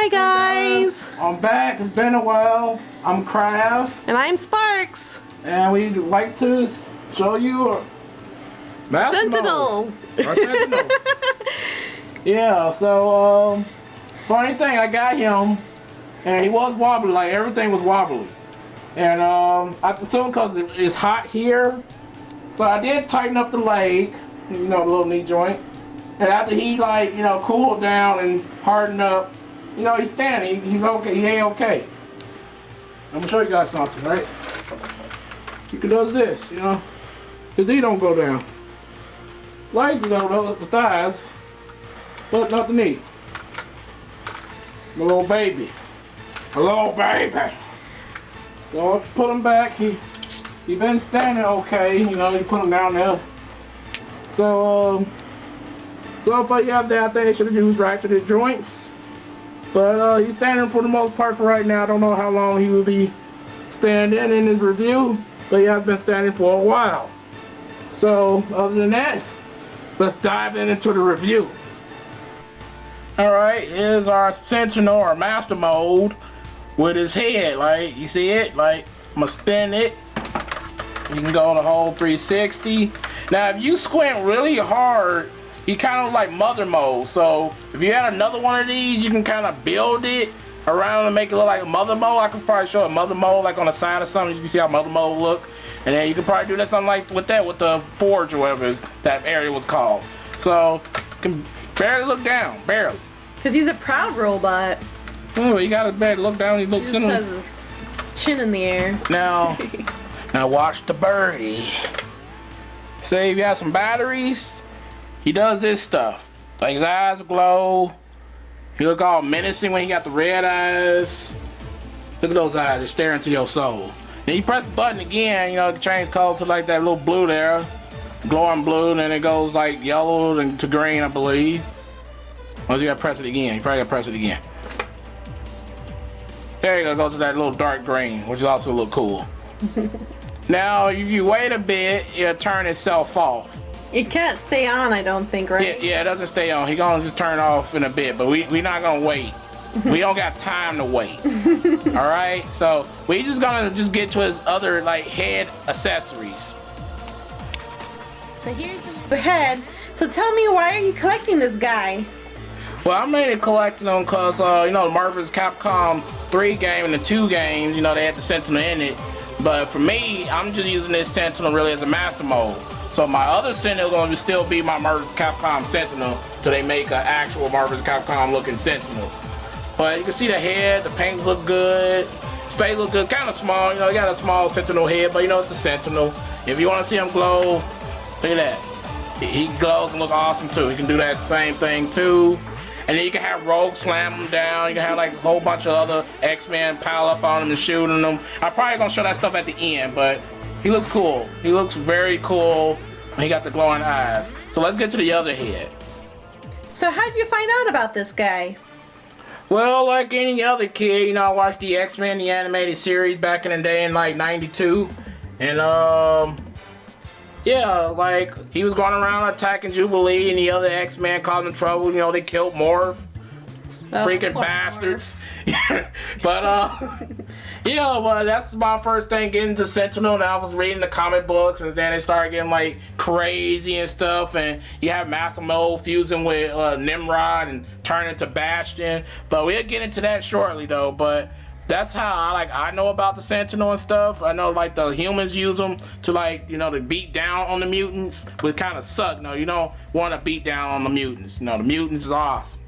Hi guys! I'm back. It's been a while. I'm Kraft. And I'm Sparks. And we'd like to show you a Sentinel. Our Sentinel. Yeah, so funny thing, I got him and he was wobbly, like everything was wobbly. And I assume because it's hot here, so I did tighten up the leg, you know, the little knee joint. And after he cooled down and hardened up, you know, he's standing, he's okay, he ain't okay. I'm gonna show you guys something, right? You can do this, you know, his knee don't go down. Legs go, the thighs, but not the knee. My little baby. A little baby. So let's put him back. He been standing okay, you know, you put him down there. So far you have that, I think they should have used ratcheted joints. But he's standing for the most part for right now. I don't know how long he will be standing in his review, but he has been standing for a while. So other than that, let's dive into the review. Alright, here's our Sentinel or Master Mode with his head. Like, you see it? Like, I'm gonna spin it. You can go the whole 360. Now, if you squint really hard, he kind of like Mother Mode. So, if you had another one of these, you can kind of build it around and make it look like a Mother Mode. I could probably show a Mother Mode like on the side or something. You can see how Mother Mode look. And then you could probably do that something like with the Forge or whatever that area was called. So, you can barely look down, barely. Because he's a proud robot. Oh, you gotta barely look down, he looks He just has his chin in the air. Now watch the birdie. Say if you have some batteries, he does this stuff. Like his eyes glow. He look all menacing when he got the red eyes. Look at those eyes, they're staring into your soul. Then you press the button again, you know, it changes color to like that little blue there. Glowing blue, and then it goes like yellow and to green, I believe. Once you gotta press it again, you probably gotta press it again. There you go to that little dark green, which is also a little cool. Now, if you wait a bit, it'll turn itself off. It can't stay on, I don't think, right? Yeah, it doesn't stay on. He's gonna just turn off in a bit, but we're not gonna wait. We don't got time to wait. Alright, so we just gonna get to his other like head accessories. So here's the head. So tell me, why are you collecting this guy? Well, I'm mainly collecting them because, you know, the Marvel's Capcom 3 game and the 2 games, you know, they had the Sentinel in it. But for me, I'm just using this Sentinel really as a master mode. So my other Sentinel is going to still be my Marvel's Capcom Sentinel till they make an actual Marvel's Capcom looking Sentinel. But you can see the head, the paints look good, his face look good, kind of small, you know, he got a small Sentinel head, but you know, it's a Sentinel. If you want to see him glow, look at that. He glows and look awesome too. He can do that same thing too. And then you can have Rogue slam him down. You can have like a whole bunch of other X-Men pile up on him and shooting them. I'm probably gonna show that stuff at the end, but he looks cool. He looks very cool when he got the glowing eyes. So let's get to the other head. So how did you find out about this guy? Well, like any other kid, you know, I watched the X-Men, the animated series back in the day in like '92. And yeah, like, he was going around attacking Jubilee and the other X-Men causing trouble. You know, they killed more freaking bastards. But, yeah, well, that's my first thing getting to Sentinel. And I was reading the comic books, and then it started getting, like, crazy and stuff. And you have Master Mode fusing with Nimrod and turning to Bastion. But we'll get into that shortly, though. But that's how I know about the Sentinel and stuff. I know like the humans use them to like, you know, to beat down on the mutants, but it kind of suck. No, you don't want to beat down on the mutants. You know, the mutants is awesome.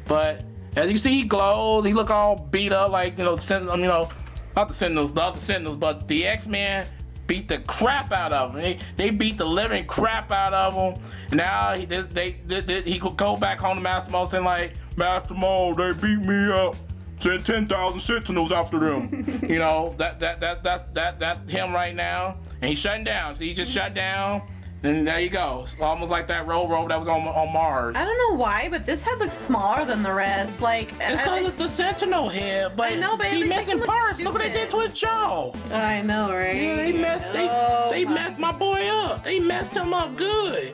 But as you see, he glows. He look all beat up like, you know, Sentinel, you know, not the Sentinels, the other Sentinels, but the X-Men beat the crap out of him. They beat the living crap out of him. Now he could go back home to Master Mode saying like, Master Mode, they beat me up. Send 10,000 Sentinels after them. You know, that's him right now. And he's shutting down. So he just shut down. And there you go. It's almost like that rover that was on Mars. I don't know why, but this head looks smaller than the rest. Like, it's because it's the Sentinel head, but I know, but he's missing parts. Look what they did to his jaw. I know, right? Yeah, they messed my boy up. They messed him up good.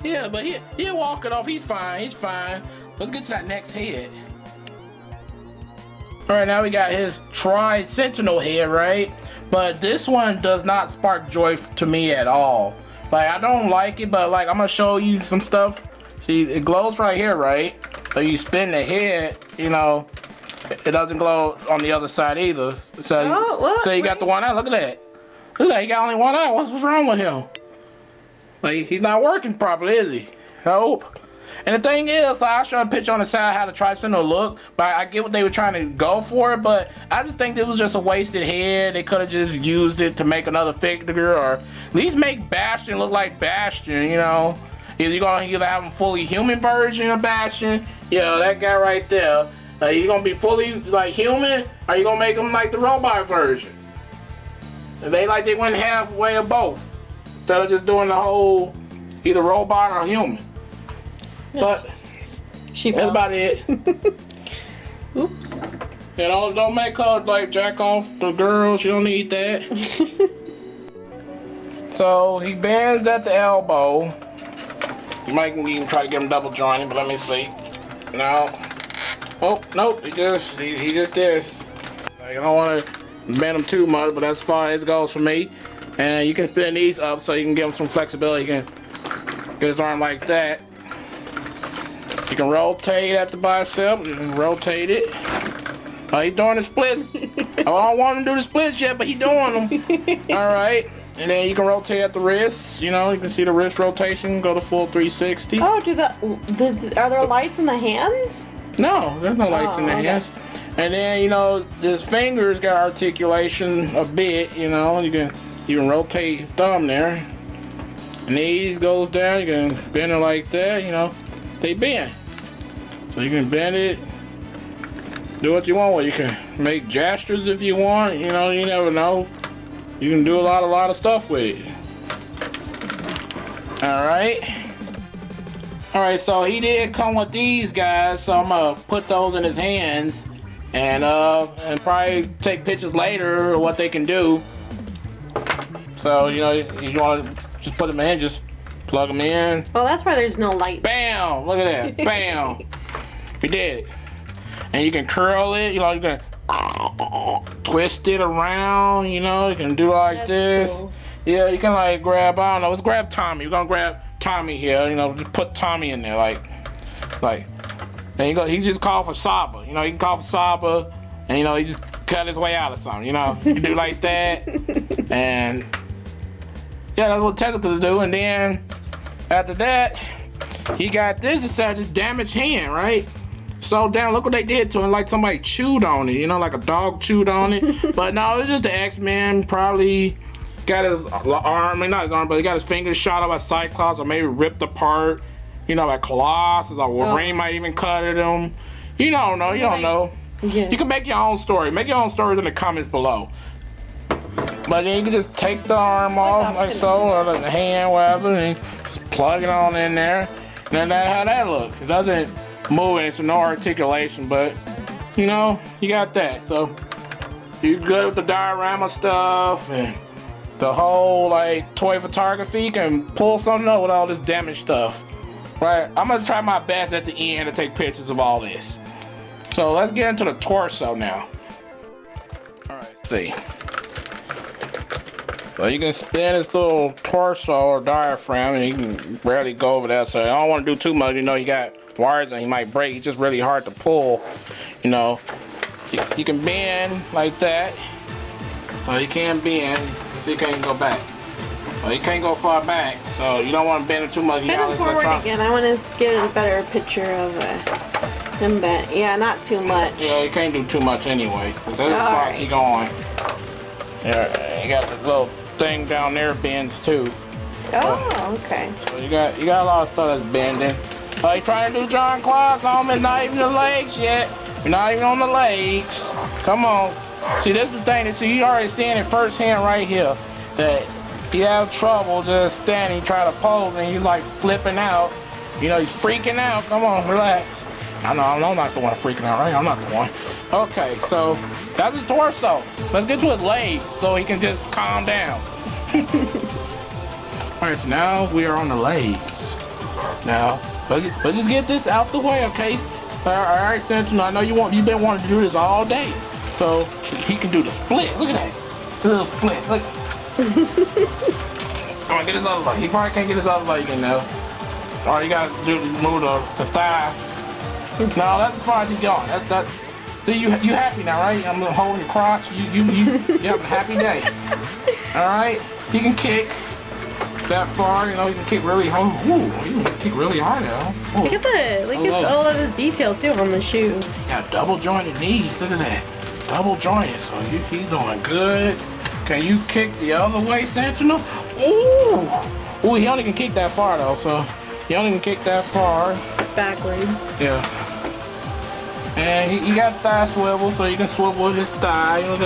Yeah, but he'll walk it off. He's fine. He's fine. Let's get to that next head. Alright, now we got his Sentinel head, right? But this one does not spark joy to me at all. Like, I don't like it, but like, I'm gonna show you some stuff. See, it glows right here, right? But you spin the head, you know, it doesn't glow on the other side either. So you got the one eye. Look at that. Look at that. He got only one eye. What's wrong with him? Like, he's not working properly, is he? Nope. And the thing is, I'll show a picture on the side how the Sentinel look, but I get what they were trying to go for, but I just think this was just a wasted head. They could have just used it to make another figure, or at least make Bastion look like Bastion, you know? Either you're gonna have a fully human version of Bastion, yeah, that guy right there. You gonna be fully like human, or you gonna make him like the robot version? They went halfway of both, instead of just doing the whole either robot or human. But that's about it. Oops. You know, don't make her like jack off the girl. She don't need that. So he bends at the elbow. You might even try to get him double jointed, but let me see. No. Oh, nope. He just this. Like, I don't want to bend him too much, but that's fine. It goes for me. And you can spin these up so you can give him some flexibility. You can get his arm like that. You can rotate at the bicep, you can rotate it. He's doing the splits. I don't want him to do the splits yet, but he's doing them. Alright. And then you can rotate at the wrists. You know, you can see the wrist rotation, go to full 360. Oh, are there lights in the hands? No, there's no lights in the hands. And then, you know, his fingers got articulation a bit, you know. You can rotate his thumb there. Knees goes down, you can bend it like that, you know. They bend. So you can bend it, do what you want with it. You can make gestures if you want, you know, you never know. You can do a lot of stuff with it. Alright, so he did come with these guys, so I'm gonna put those in his hands and probably take pictures later of what they can do. So, you know, you wanna just put them in, just plug them in. Oh, that's why there's no light. Bam! Look at that. Bam! We did it. And you can curl it, you know, you can twist it around, you know, you can do like this. Cool. Yeah, you can like grab, I don't know, let's grab Tommy. We're gonna grab Tommy here, you know, just put Tommy in there, like, he just called for Saba, you know, he can call for Saba, and you know, he just cut his way out of something, you know, you can do like that, and yeah, that's what technicals do, and then after that, he got this instead of this damaged hand, right? So down, look what they did to him, like somebody chewed on it, you know, like a dog chewed on it. But no, it's just the X-Men probably got his arm, I mean not his arm, but he got his fingers shot out by Cyclops, or maybe ripped apart, you know, like Colossus, or Wolverine might even cut at him. You don't know, you don't know. Yeah. You can make your own story. Make your own stories in the comments below. But then you can just take the arm off, like so, or the hand, whatever, and just plug it on in there. And that's how that looks. It doesn't move, and it's no articulation, but you know, you got that. So you're good with the diorama stuff and the whole like toy photography. You can pull something up with all this damaged stuff, right? I'm gonna try my best at the end to take pictures of all this. So let's get into the torso now. All right, let's see. So you can spin his little torso or diaphragm, and you can barely go over that. So I don't want to do too much. You know, you got wires and he might break. It's just really hard to pull. You know, you can bend like that. So you can bend. So you can't go back. Well, you can't go far back. So you don't want to bend it too much. Bend it forward again. I want to get a better picture of him bent. Yeah, not too much. Yeah, you can't do too much anyway. So that's as far as he going. Yeah, you got the little thing down there bends too. Oh, okay. So you got a lot of stuff that's bending. Oh, you trying to do John Claus? It's not even the legs yet. You're not even on the legs. Come on. See, this is the thing. See, you already seeing it firsthand right here. That you have trouble just standing, trying to pose, and you like flipping out. You know, he's freaking out. Come on, relax. I know, I'm not the one freaking out, right? I'm not the one. Okay, so that's his torso. Let's get to his legs so he can just calm down. Alright, so now we are on the legs. Now, let's just get this out the way, okay? Alright, Sentinel, I know you've been wanting to do this all day. So he can do the split. Look at that. The little split. Look. Come on, get his other leg. He probably can't get his other leg in there. All you gotta do is move the thigh. No, that's as far as he's going. See, you happy now, right? I'm holding your crotch. You have a happy day. Alright? He can kick that far, you know, he can kick really hard. Ooh, he can kick really hard now. Ooh. Look at all of this detail too on the shoe. Yeah, double jointed knees. Look at that. Double jointed. So he's doing good. Can you kick the other way, Sentinel? Ooh! Ooh, he only can kick that far though, so he only can kick that far. Backwards. Yeah. And he got thigh swivel, so you can swivel his thigh, you know,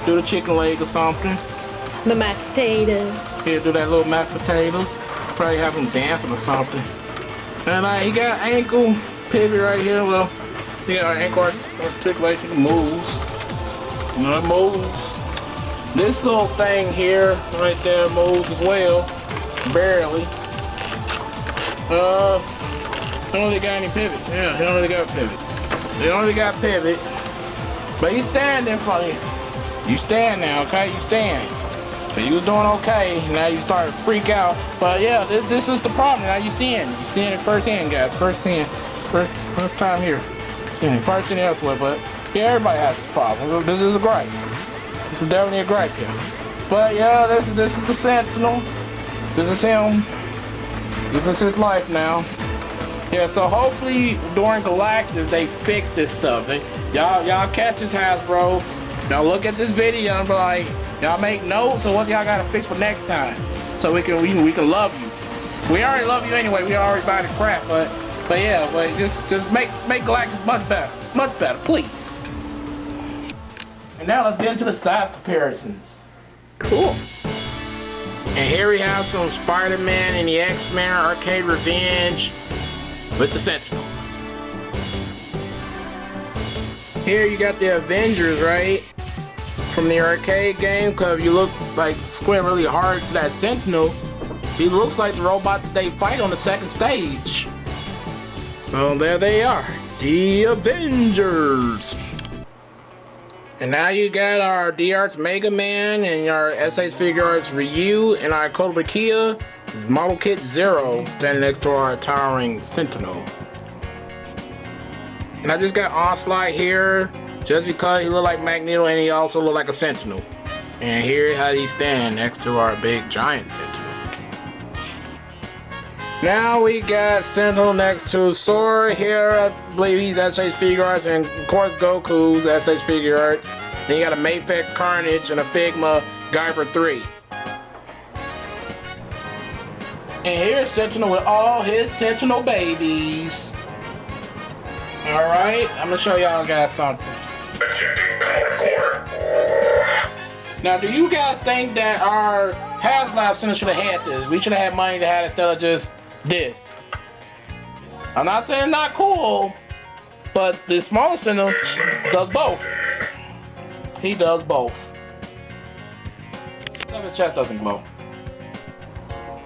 do the chicken leg or something. The mashed potato. He'll do that little mashed potato. Probably have him dancing or something. And he got ankle pivot right here. Well, he got ankle articulation moves. You know, it moves. This little thing here, right there, moves as well. Barely. Don't really got any pivot. Yeah, he don't really got pivot. He only got pivot. But he's standing for you. You stand now, okay? You stand. So you was doing okay, now you start to freak out. But yeah, this is the problem. Now you seeing it firsthand, guys. First time here. Yeah, probably seen it elsewhere, but yeah, everybody has this problem. This is a gripe. This is definitely a gripe here. But yeah, this is the Sentinel. This is him. This is his life now. Yeah, so hopefully during Galactus they fix this stuff. Y'all catch this Hasbro. Y'all look at this video and be like, y'all make notes of what y'all gotta fix for next time, so we can love you. We already love you anyway. We already buy the crap, but yeah, but just make Galactus much better, please. And now let's get into the size comparisons. Cool. And here we have some Spider-Man and the X-Men Arcade Revenge with the Sentinel. Here you got the Avengers, right? From the arcade game, because if you look like squint really hard to that Sentinel, he looks like the robot that they fight on the second stage. So there they are, the Avengers. And now you got our D-Arts Mega Man and our SH Figure Arts Ryu and our Cobra Kia Model Kit Zero standing next to our towering Sentinel. And I just got Onslaught here just because he looked like Magneto and he also looked like a Sentinel. And here how he stand next to our big giant Sentinel. Now we got Sentinel next to Sora here. I believe he's SH Figure Arts, and of course Goku's SH Figure Arts. Then you got a Mayfect Carnage and a Figma Guyver 3. And here's Sentinel with all his Sentinel babies. Alright, I'm gonna show y'all guys something. Now, do you guys think that our Haslab Center should have had this? We should have had money to have it instead of just this. I'm not saying it's not cool, but the smaller center does both. He does both. Except his chest doesn't glow.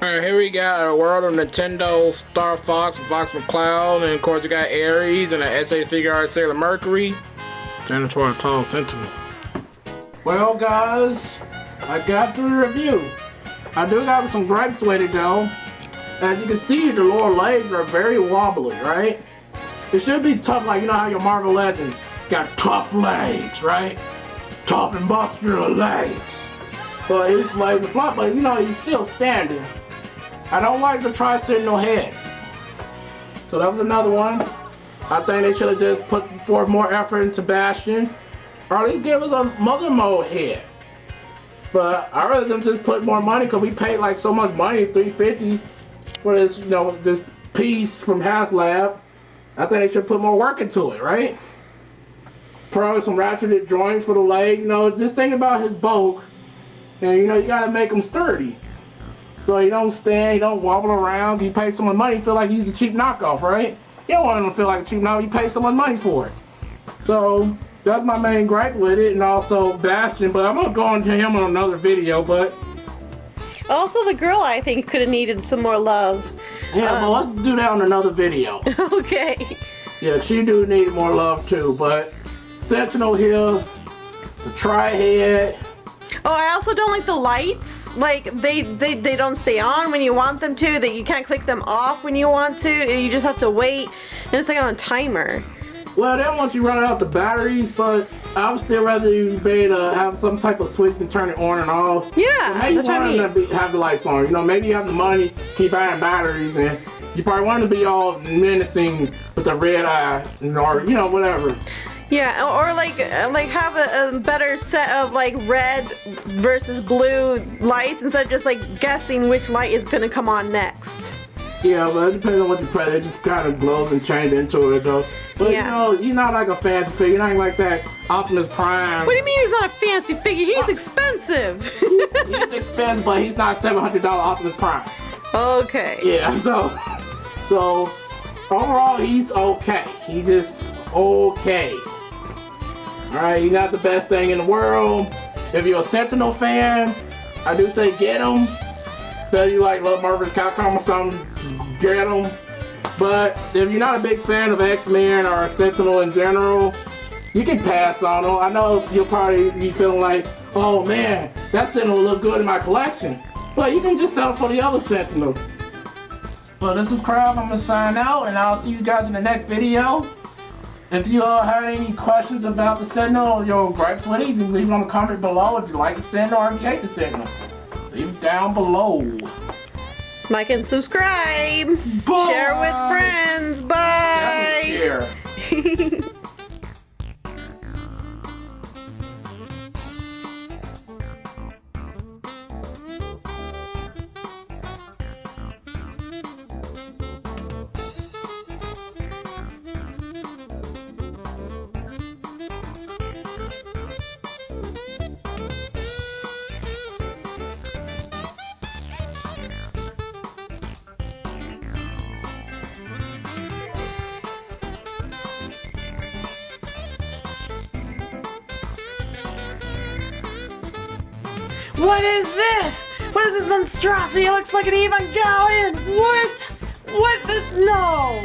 Alright, here we got our World of Nintendo, Star Fox, and Fox McCloud, and of course we got Ares and a SH Figure Arts Sailor Mercury. Then to our tall Sentinel. Well guys, I got the review. I do got some gripes with it though. As you can see, the lower legs are very wobbly, right? It should be tough, like you know how your Marvel Legends got tough legs, right? Tough and muscular legs. But his legs are flat, but you know, he's still standing. I don't like the tri-sentinel head. So that was another one. I think they should have just put forth more effort into Bastion. Or at least give us a Mother Mode head. But I'd rather them just put more money, because we paid like so much money, $350 for this, you know, this piece from Haslab. I think they should put more work into it, right? Probably some ratcheted joints for the leg, you know, just think about his bulk. And you know, you gotta make him sturdy. So he don't stand, he don't wobble around. You pay someone money, you feel like he's a cheap knockoff, right? You don't want him to feel like a cheap knockoff, you pay someone money for it. So that's my main gripe with it, and also Bastion, but I'm gonna go into him on another video, but also the girl I think could have needed some more love. yeah, but let's do that on another video. Okay. Yeah, she do need more love too, but Sentinel here, the tri-head. Oh, I also don't like the lights. Like they don't stay on when you want them to. That you can't click them off when you want to. You just have to wait, and it's like on a timer. Well, then once you run out the batteries, but I would still rather you be able to have some type of switch to turn it on and off. Yeah, so maybe that's what I mean. to have the lights on. You know, maybe you have the money, keep buying batteries, and you probably want to be all menacing with the red eye, or you know, whatever. Yeah, or like have a better set of like red versus blue lights instead of just like guessing which light is gonna come on next. Yeah, but it depends on what you press. It just kind of glows and changes into it though. But yeah. You know, you're not like a fancy figure. You're not like that Optimus Prime. What do you mean he's not a fancy figure? He's expensive. He's expensive, but he's not $700 Optimus Prime. Okay. Yeah, so overall he's okay. He's just okay. Alright, he's not the best thing in the world. If you're a Sentinel fan, I do say get him. Especially like Love Marvel's Capcom or something, get him. But if you're not a big fan of X-Men or Sentinel in general, you can pass on them. I know you'll probably be feeling like, oh man, that Sentinel will look good in my collection. But you can just settle for the other Sentinel. Well, this is Crab. I'm gonna sign out, and I'll see you guys in the next video. If you have any questions about the Sentinel or your gripes with it, you can leave them in the comment below. If you like the Sentinel or if you hate the Sentinel, leave it down below. Like and subscribe. Bye. Share with friends. Bye. Definitely share. What is this? What is this monstrosity? It looks like an Evangelion. What? What the? No.